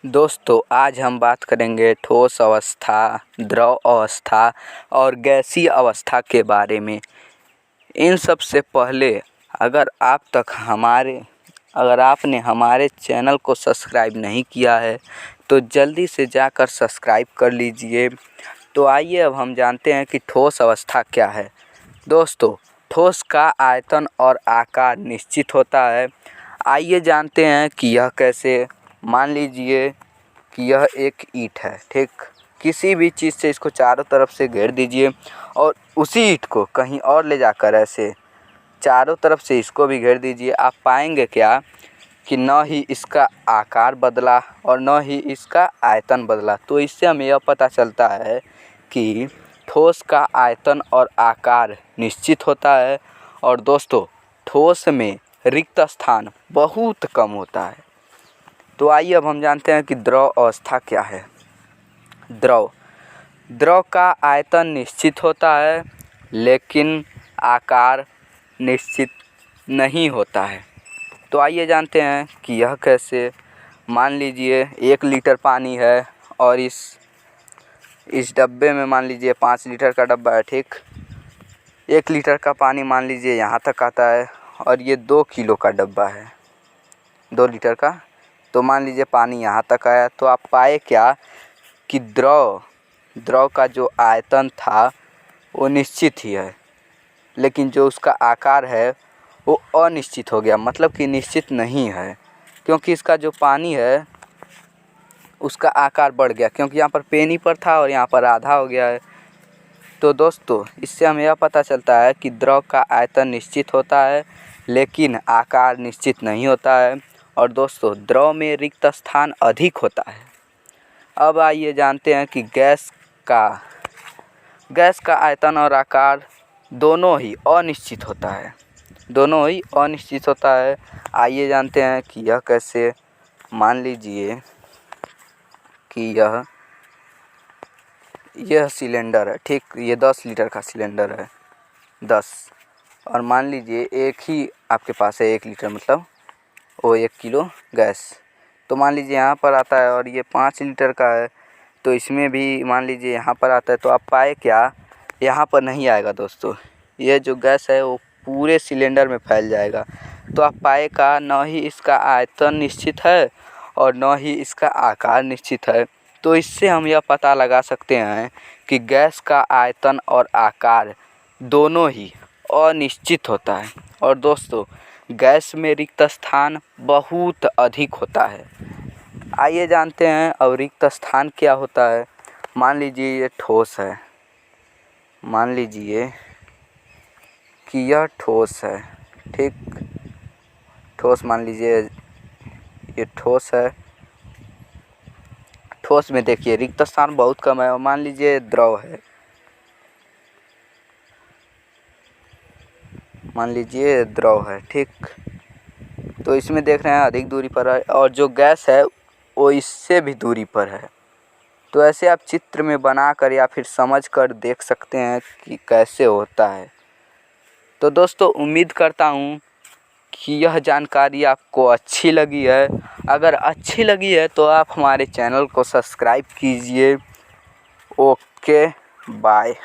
दोस्तों आज हम बात करेंगे ठोस अवस्था, द्रव अवस्था और गैसीय अवस्था के बारे में। इन सब से पहले अगर आपने हमारे चैनल को सब्सक्राइब नहीं किया है तो जल्दी से जाकर सब्सक्राइब कर लीजिए। तो आइए अब हम जानते हैं कि ठोस अवस्था क्या है। दोस्तों ठोस का आयतन और आकार निश्चित होता है। आइए जानते हैं कि यह कैसे। मान लीजिए कि यह एक ईंट है, ठीक। किसी भी चीज़ से इसको चारों तरफ से घेर दीजिए और उसी ईंट को कहीं और ले जाकर ऐसे चारों तरफ से इसको भी घेर दीजिए। आप पाएंगे क्या कि न ही इसका आकार बदला और न ही इसका आयतन बदला। तो इससे हमें यह पता चलता है कि ठोस का आयतन और आकार निश्चित होता है। और दोस्तों ठोस में रिक्त स्थान बहुत कम होता है। तो आइए अब हम जानते हैं कि द्रव अवस्था क्या है। द्रव का आयतन निश्चित होता है लेकिन आकार निश्चित नहीं होता है। तो आइए जानते हैं कि यह कैसे। मान लीजिए 1 लीटर पानी है और इस डब्बे में मान लीजिए 5 लीटर का डब्बा है, ठीक। 1 लीटर का पानी मान लीजिए यहाँ तक आता है और ये 2 किलो का डब्बा है, 2 लीटर का। तो मान लीजिए पानी यहाँ तक आया तो आप पाए क्या कि द्रव का जो आयतन था वो निश्चित ही है, लेकिन जो उसका आकार है वो अनिश्चित हो गया। मतलब कि निश्चित नहीं है, क्योंकि इसका जो पानी है उसका आकार बढ़ गया, क्योंकि यहाँ पर पेनी पर था और यहाँ पर आधा हो गया है। तो दोस्तों इससे हमें यह पता चलता है कि द्रव का आयतन निश्चित होता है लेकिन आकार निश्चित नहीं होता है। और दोस्तों द्रव में रिक्त स्थान अधिक होता है। अब आइए जानते हैं कि गैस का आयतन और आकार दोनों ही अनिश्चित होता है। आइए जानते हैं कि यह कैसे। मान लीजिए कि यह सिलेंडर है, ठीक। ये 10 लीटर का सिलेंडर है, 10। और मान लीजिए एक ही आपके पास है 1 लीटर, मतलब वो 1 किलो गैस। तो मान लीजिए यहाँ पर आता है और ये 5 लीटर का है, तो इसमें भी मान लीजिए यहाँ पर आता है। तो आप पाए क्या, यहाँ पर नहीं आएगा दोस्तों। ये जो गैस है वो पूरे सिलेंडर में फैल जाएगा। तो आप पाए का न ही इसका आयतन निश्चित है और न ही इसका आकार निश्चित है। तो इससे हम यह पता लगा सकते हैं कि गैस का आयतन और आकार दोनों ही अनिश्चित होता है। और दोस्तों गैस में रिक्त स्थान बहुत अधिक होता है। आइए जानते हैं अब रिक्त स्थान क्या होता है। मान लीजिए ये ठोस है, मान लीजिए कि यह ठोस है, ठीक। ठोस मान लीजिए ये ठोस है। ठोस में देखिए रिक्त स्थान बहुत कम है। और मान लीजिए द्रव है, मान लीजिए द्रव है, ठीक। तो इसमें देख रहे हैं अधिक दूरी पर है और जो गैस है वो इससे भी दूरी पर है। तो ऐसे आप चित्र में बनाकर या फिर समझकर देख सकते हैं कि कैसे होता है। तो दोस्तों उम्मीद करता हूँ कि यह जानकारी आपको अच्छी लगी है। अगर अच्छी लगी है तो आप हमारे चैनल को सब्सक्राइब कीजिए। Okay bye.